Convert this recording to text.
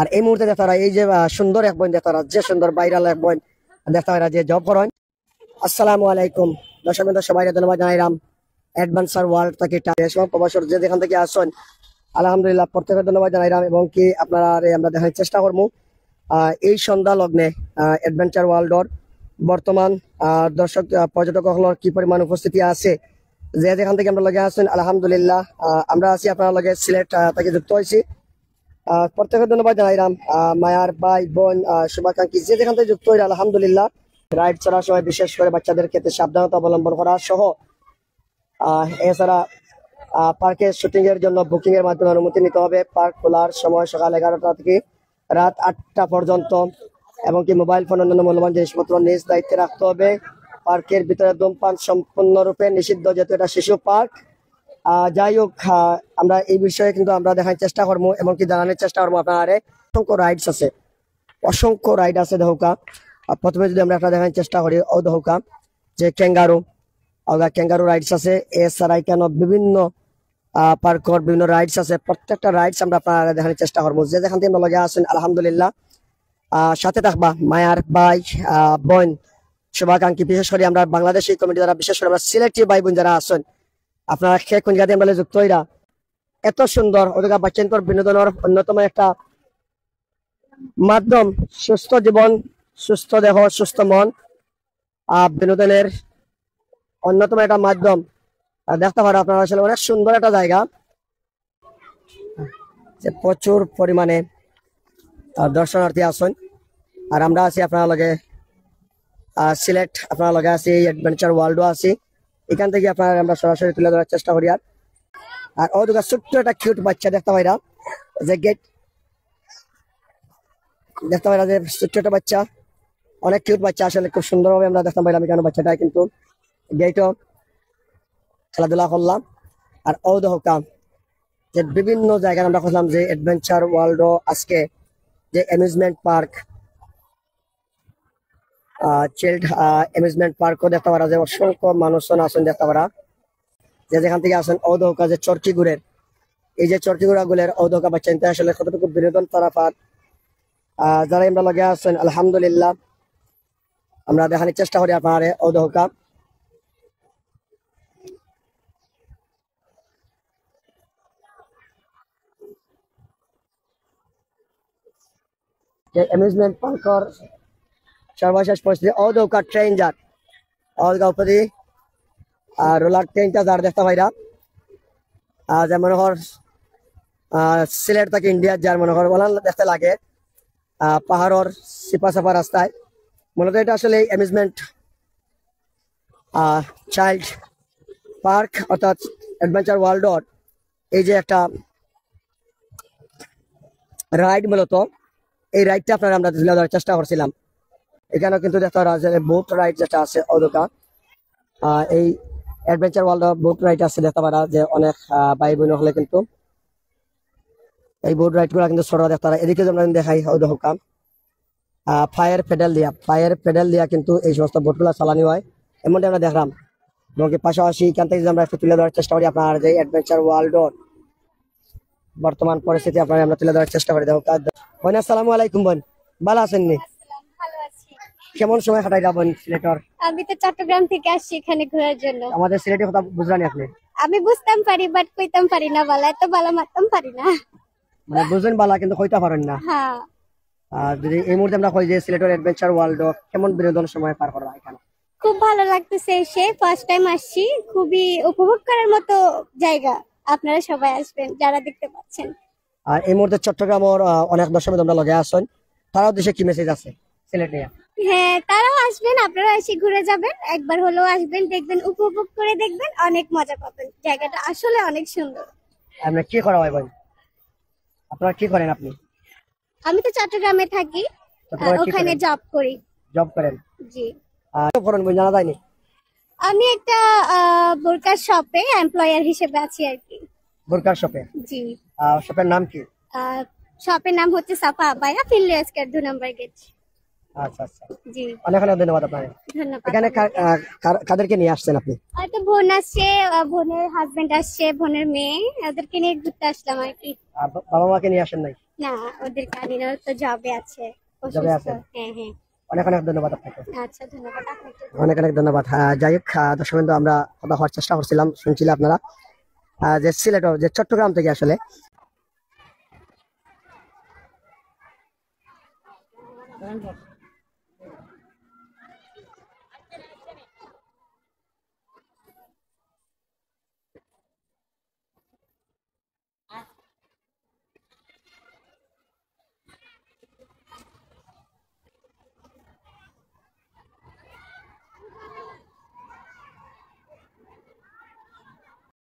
আর এই মুহূর্তে দেখতে পারা এই যে সুন্দর এক বোন দেখতে পারা, যে সুন্দর ভাইরাল এক বোন দেখতে পারা যে জব করেন। আসসালামু আলাইকুম দর্শক সবাই ধন্যবাদ জানাইলাম অ্যাডভেঞ্চার ওয়ার্ল্ড থেকে প্রবাসর যে যেখান থেকে আসছেন আলহামদুলিল্লাহ প্রত্যেকের ধন্যবাদ জানাইলাম। এবং কি আপনারা আমরা দেখার চেষ্টা করবো এই সন্ধ্যা লগ্নে অ্যাডভেঞ্চার ওয়ার্ল্ডর বর্তমান দর্শক পর্যটক হলোর কি পরিমাণ উপস্থিতি আছে, যে যেখান থেকে আমরা লগে আছেন আলহামদুলিল্লাহ। আমরা আছি আপনার লগে সিলেট থেকে যুক্ত হয়েছি। প্রত্যেকের ধন্যবাদ জানাইলাম, মায়ার ভাই বোন শুভাকাঙ্ক্ষী যে যেখান থেকে যুক্ত হইল আলহামদুলিল্লাহ। রাইড চলার সময় বিশেষ করে বাচ্চাদের ক্ষেত্রে সাবধানতা অবলম্বন করা সহ এছাড়া পার্কের শুটিং এর জন্য বুকিং এর মাধ্যমে অনুমতি নিতে হবে। পার্ক খোলার সময় সকাল 11টা থেকে রাত 8টা পর্যন্ত, এবং কি মোবাইল ফোন অন্যান্য মূল্যবান জিনিসপত্র নিজ দায়িত্বে রাখতে হবে। পার্কের ভিতরে ধূমপান সম্পূর্ণরূপে নিষিদ্ধ, যেহেতু এটা শিশু পার্ক। যাই হোক, আমরা এই বিষয়ে কিন্তু আমরা দেখার চেষ্টা করবো এবং কি জানানোর চেষ্টা করবো আপনার অসংখ্য রাইডস আছে, অসংখ্য রাইড আছে। দেহকা প্রথমে যদি আমরা একটা দেখার চেষ্টা করি ও দেহকা যে ক্যাঙ্গারু রাইডস আছে। এছাড়াই কেন বিভিন্ন পার্কর বিভিন্ন রাইডস আছে, প্রত্যেকটা রাইডস আমরা আপনারা দেখানোর চেষ্টা করবো। যে যেখান থেকে আমরা লগে আছেন আলহামদুলিল্লাহ সাথে থাকবা মায়ার ভাই বোন শুভাকাঙ্ক্ষী, বিশেষ করে আমরা বাংলাদেশি কমিটি যারা, বিশেষ করে আমরা সিলেটি ভাই বোন যারা আছেন আপনারা কোন জায়গাতে আমরা যুক্ত হইরা এত সুন্দর ওদের বাচ্চাদের বিনোদনের অন্যতম একটা মাধ্যম। সুস্থ জীবন, সুস্থ দেহ, সুস্থ মন, বিনোদনের অন্যতম একটা মাধ্যম দেখতে পারো আপনারা। আসলে অনেক সুন্দর একটা জায়গা, যে প্রচুর পরিমাণে দর্শনার্থী আসেন। আর আমরা আছি আপনার লগে সিলেট, আপনার লগে আছি অ্যাডভেঞ্চার ওয়ার্ল্ডও আছি। এখান থেকে আপনার আমরা সরাসরি তুলে ধরার চেষ্টা করি। আর ও দুটা ছোট্ট একটা কিউট বাচ্চা দেখতে পাইরা, যে গেট দেখতে পাইরা, যে ছোট্ট একটা বাচ্চা, অনেক কিউট বাচ্চা। আসলে খুব সুন্দরভাবে আমরা দেখতে পাইলাম এখানে বাচ্চাটা কিন্তু গেটও খেলাধুলা করলাম। আর ও দহকাম যে বিভিন্ন জায়গায় আমরা খুঁজলাম যে অ্যাডভেঞ্চার ওয়ার্ল্ডও আজকে যে অ্যামিউজমেন্ট পার্ক, চিল্ড অ্যামিউজমেন্ট পার্কও দেখতে পারা, যে অসংখ্য মানুষজন আসেন দেখতে পারা, যে যেখান থেকে আসেন ঔদৌকা যে চরকি গুড়ের, এই যে চরকি গুড়া গুলের ঔদৌকা বাচ্চা আসলে কতটুকু বিনোদন তারা পান। যারা আমরা লগে আছেন আলহামদুলিল্লাহ আমরা দেখানোর চেষ্টা করি আপনার ঔদৌকা। যে অ্যামিউজমেন্ট পার্কর সর্বশেষ পরিস্থিতি ঔদৌকা ট্রেন যার ঔদৌকা উপরে রোলার ট্রেনটা যার দেখতে পাইরা, যে মনে কর সিলেট থেকে ইন্ডিয়ার যার মনে কর বলান দেখতে লাগে পাহাড়ের সিপা সাপা রাস্তায়। মূলত এটা আসলে অ্যামিউজমেন্ট চাইল্ড পার্ক অর্থাৎ অ্যাডভেঞ্চার ওয়ার্ল্ডর এই যে একটা রাইড, মূলত এই রাইডটা আপনারা আমরা তুলে ধরার চেষ্টা করছিলাম। এখানেও কিন্তু দেখতে পারা যে বোট রাইড যেটা আছে ওদোকা, এই অ্যাডভেঞ্চার ওয়ার্ল্ড বোট রাইড আছে দেখতে পারা, যে অনেক ভাই বোন হলে কিন্তু এই বোট রাইড গুলা কিন্তু ছোট দেখতে পারা। এদিকে আমরা দেখাই ওদোকা ফায়ার পেডেল দিয়া কিন্তু এই সমস্ত বোট গুলা চালানি হয়, এমনটা আমরা দেখলাম। এবং পাশাপাশি এখান থেকে আমরা একটু তুলে ধরার চেষ্টা করি আপনার যে অ্যাডভেঞ্চার ওয়ার্ল্ডর বর্তমান পরিস্থিতি আপনার আমরা তুলে ধরার চেষ্টা করি। দেখো বোন আসসালামু আলাইকুম, বোন ভালো আছেন নি? কেমন সময় কাটাই যাবেন সিলেটর? আমি তো চট্টগ্রাম থেকে আসছি এখানে ঘোরার জন্য। আমাদের সিলেটের কথা বুঝলেন আপনি? আমি বুঝতাম পারি বাট কইতাম পারি না, বালা এত বালা মারতাম পারি না। মানে বুঝলেন বালা কিন্তু কইতা পারেন না। হ্যাঁ। আর যদি এই মুহূর্তে আমরা কই যে সিলেটের অ্যাডভেঞ্চার ওয়ার্ল্ড কেমন বিনোদন সময় পার করা এখানে? খুব ভালো লাগতেছে এসে, ফার্স্ট টাইম আসছি, খুবই উপভোগ করার মতো জায়গা। আপনারা সবাই আসবেন যারা দেখতে পাচ্ছেন। আর এই মুহূর্তে চট্টগ্রামের অনেক দর্শক আমরা লগে আছেন, তারাও দেশে কি মেসেজ আছে সিলেট নিয়ে? হ্যাঁ, তারাও আসবেন, আপনারা এসে ঘুরে যাবেন, একবার হলেও আসবেন, দেখবেন, উপভোগ করে দেখবেন, অনেক মজা পাবেন। জায়গাটা আসলে অনেক সুন্দর। আপনি কি করা হয় ভাই? আপনারা কি করেন আপনি? আমি তো চট্টগ্রামে থাকি, ওখানে জব করি। জব করেন? জি। করেন বই জানা যায়নি। আমি একটা বোরকার শপে এমপ্লয়ার হিসেবে আছি আর কি। বোরকার শপে? জি। শপের নাম কি? শপের নাম হচ্ছে সাফা আবায়া, ফিনলেস্কার 2 নম্বর গেট। আচ্ছা আচ্ছা, জি অনেক অনেক ধন্যবাদ আপনাকে। ধন্যবাদ। এখানে কাদেরকে নিয়ে আসছেন আপনি? একটা বোন আসছে, বোনের হাজবেন্ড আসছে, বোনের মেয়ে, ওদেরকে নিয়ে ঘুরতে আসলাম আর কি। বাবা মাকে নিয়ে আসেন নাই? না, ওদের কানিরা তো জবে আছে, জবে অসুস্থ। আছে। হ্যাঁ হ্যাঁ। অনেক অনেক ধন্যবাদ আপনাকে। আচ্ছা, ধন্যবাদ আপনাকে। অনেক অনেক ধন্যবাদ। যাই হোক, দর্শক বিন্দু, আমরা কথা হওয়ার চেষ্টা করছিলাম, শুনছিলেন আপনারা যে সিলেট যে চট্টগ্রাম থেকে আসলে